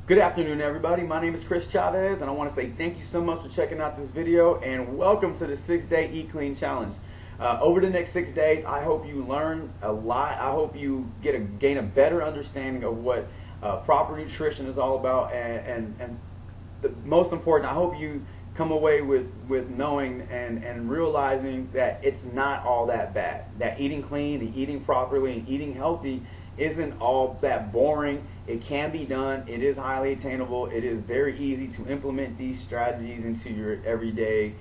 Good afternoon, everybody. My name is Chavez, and I want to say thank you so much for checking out this video, and welcome to the 6-Day Eat Clean Challenge. Over the next 6 days, I hope you learn a lot. I hope you gain a better understanding of what proper nutrition is all about, and the most important, I hope you come away with knowing and realizing that it's not all that bad. That eating clean and eating properly and eating healthy isn't all that boring. It can be done. It is highly attainable. It is very easy to implement these strategies into your everyday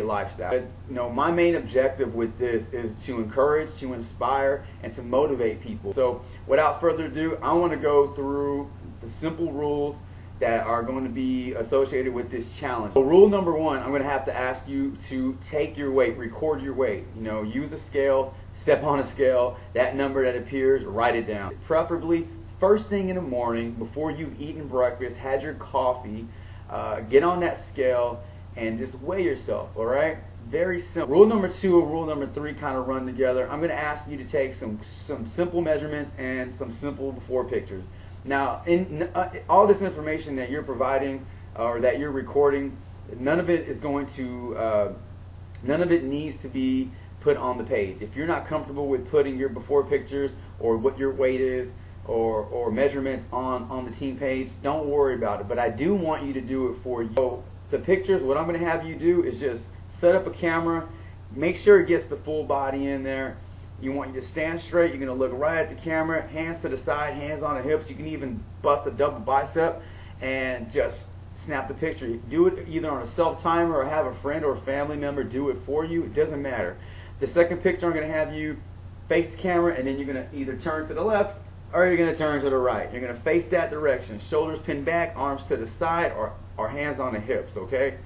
lifestyle. But, my main objective with this is to encourage, to inspire, and to motivate people. So without further ado, I want to go through the simple rules that are going to be associated with this challenge. So rule number one, I'm going to have to ask you to take your weight, record your weight. Use a scale, step on a scale, that number that appears, write it down. Preferably first thing in the morning, before you've eaten breakfast, had your coffee, get on that scale and just weigh yourself, all right? Very simple. Rule number two and rule number three kind of run together. I'm going to ask you to take some simple measurements and some simple before pictures. Now, in all this information that you're providing or that you're recording, none of it needs to be put on the page. If you're not comfortable with putting your before pictures or what your weight is or measurements on the team page, don't worry about it. But I do want you to do it for you. So the pictures, what I'm going to have you do is just set up a camera, make sure it gets the full body in there. You want you to stand straight. You're going to look right at the camera, hands to the side, hands on the hips. You can even bust a double bicep and just snap the picture. Do it either on a self-timer or have a friend or a family member do it for you. It doesn't matter. The second picture, I'm going to have you face the camera, and then you're going to either turn to the left or you're going to turn to the right. You're going to face that direction. Shoulders pinned back, arms to the side, or hands on the hips, okay?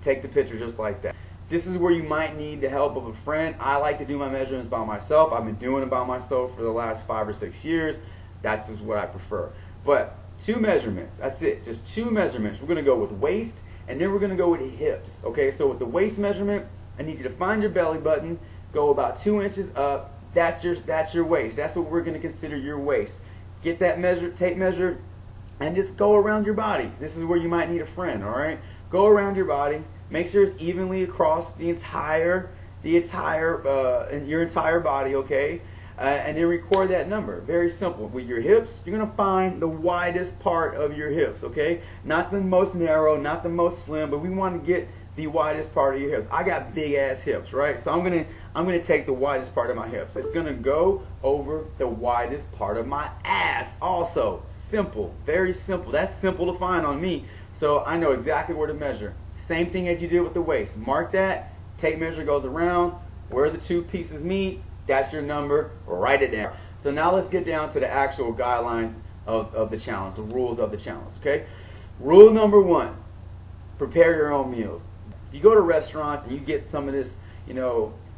Take the picture just like that. This is where you might need the help of a friend. I like to do my measurements by myself. I've been doing it by myself for the last 5 or 6 years. That's just what I prefer. But 2 measurements, that's it. Just 2 measurements. We're going to go with waist, and then we're going to go with hips. Okay, so with the waist measurement, I need you to find your belly button, go about 2 inches up. That's your waist. That's what we're going to consider your waist. Get that measure, tape measure, and just go around your body. This is where you might need a friend, all right? Go around your body. Make sure it's evenly across your entire body, okay? And then record that number. Very simple. With your hips, you're going to find the widest part of your hips, okay? Not the most narrow, not the most slim, but we want to get the widest part of your hips. I got big ass hips, right? So I'm gonna take the widest part of my hips. It's gonna go over the widest part of my ass. Also, simple, very simple. That's simple to find on me, so I know exactly where to measure. Same thing as you did with the waist. Mark that. Tape measure goes around where the 2 pieces meet. That's your number. Write it down. So now let's get down to the actual guidelines of the challenge, the rules of the challenge. Okay. Rule number 1: prepare your own meals. If you go to restaurants and you get some of this,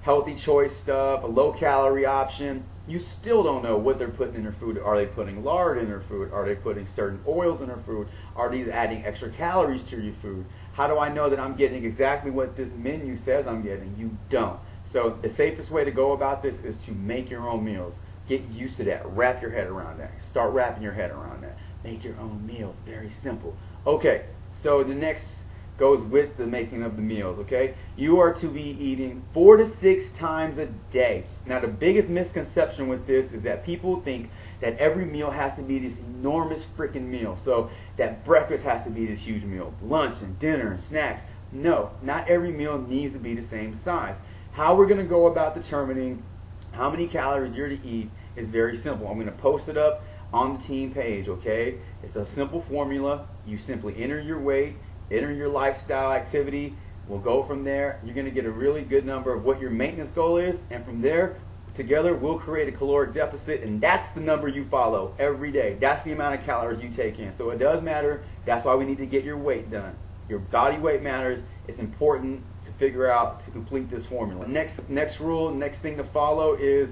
healthy choice stuff, a low-calorie option, you still don't know what they're putting in their food. Are they putting lard in their food? Are they putting certain oils in their food? Are these adding extra calories to your food? How do I know that I'm getting exactly what this menu says I'm getting? You don't. So the safest way to go about this is to make your own meals. Get used to that. Wrap your head around that. Start wrapping your head around that. Make your own meal. Very simple. Okay, so the next goes with the making of the meals, okay? You are to be eating 4 to 6 times a day. Now, the biggest misconception with this is that people think that every meal has to be this enormous freaking meal. So that breakfast has to be this huge meal, lunch and dinner and snacks. No, not every meal needs to be the same size. How we're going to go about determining how many calories you're to eat is very simple. I'm going to post it up on the team page, okay? It's a simple formula. You simply enter your weight, enter your lifestyle activity. We'll go from there. You're going to get a really good number of what your maintenance goal is, and from there, together, we'll create a caloric deficit, and that's the number you follow every day. That's the amount of calories you take in. So it does matter. That's why we need to get your weight done. Your body weight matters. It's important to figure out to complete this formula. Next rule, next thing to follow is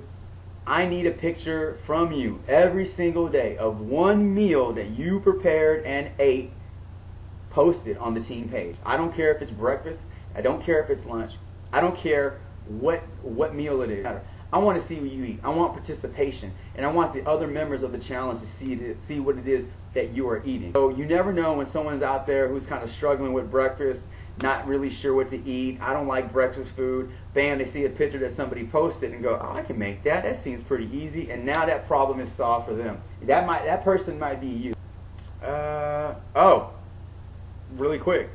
I need a picture from you every single day of one meal that you prepared and ate. Post it on the team page. I don't care if it's breakfast. I don't care if it's lunch. I don't care what meal it is. I want to see what you eat. I want participation, and I want the other members of the challenge to see what it is that you are eating. So you never know when someone's out there who's kind of struggling with breakfast, not really sure what to eat. I don't like breakfast food. Bam, they see a picture that somebody posted and go, oh, I can make that. That seems pretty easy. And now that problem is solved for them. That person might be you. Really quick.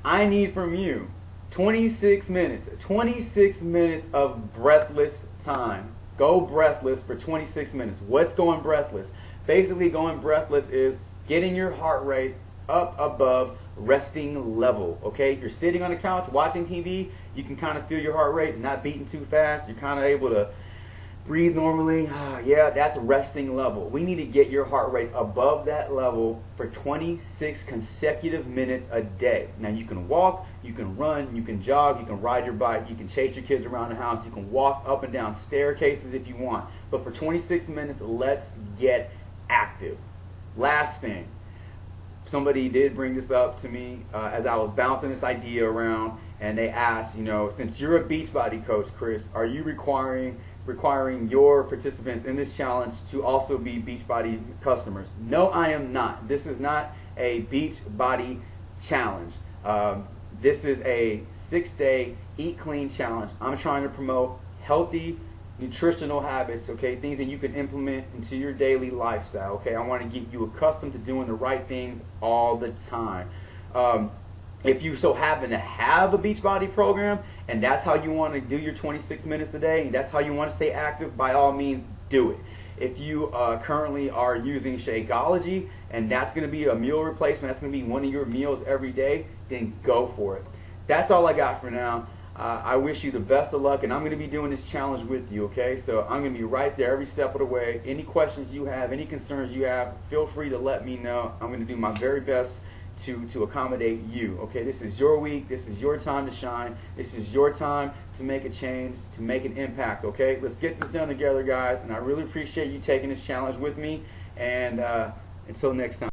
I need from you 26 minutes. 26 minutes of breathless time. Go breathless for 26 minutes. What's going breathless? Basically, going breathless is getting your heart rate up above resting level. Okay, if you're sitting on the couch watching TV, you can kind of feel your heart rate not beating too fast. You're kind of able to breathe normally. Yeah, that's resting level. We need to get your heart rate above that level for 26 consecutive minutes a day. Now you can walk, you can run, you can jog, you can ride your bike, you can chase your kids around the house, you can walk up and down staircases if you want. But for 26 minutes, let's get active. Last thing. Somebody did bring this up to me as I was bouncing this idea around, and they asked, since you're a Beachbody coach, Chris, are you requiring your participants in this challenge to also be Beachbody customers? No, I am not. This is not a Beachbody challenge. This is a 6-day eat clean challenge. I'm trying to promote healthy nutritional habits, okay, things that you can implement into your daily lifestyle, okay. I want to get you accustomed to doing the right things all the time. If you so happen to have a Beachbody program and that's how you want to do your 26 minutes a day and that's how you want to stay active, by all means do it. If you currently are using Shakeology and that's going to be a meal replacement, that's going to be one of your meals every day, then go for it. That's all I got for now. I wish you the best of luck, and I'm going to be doing this challenge with you, okay? So I'm going to be right there every step of the way. Any questions you have, any concerns you have, feel free to let me know. I'm going to do my very best to accommodate you, okay? This is your week. This is your time to shine. This is your time to make a change, to make an impact, okay? Let's get this done together, guys, and I really appreciate you taking this challenge with me, and until next time.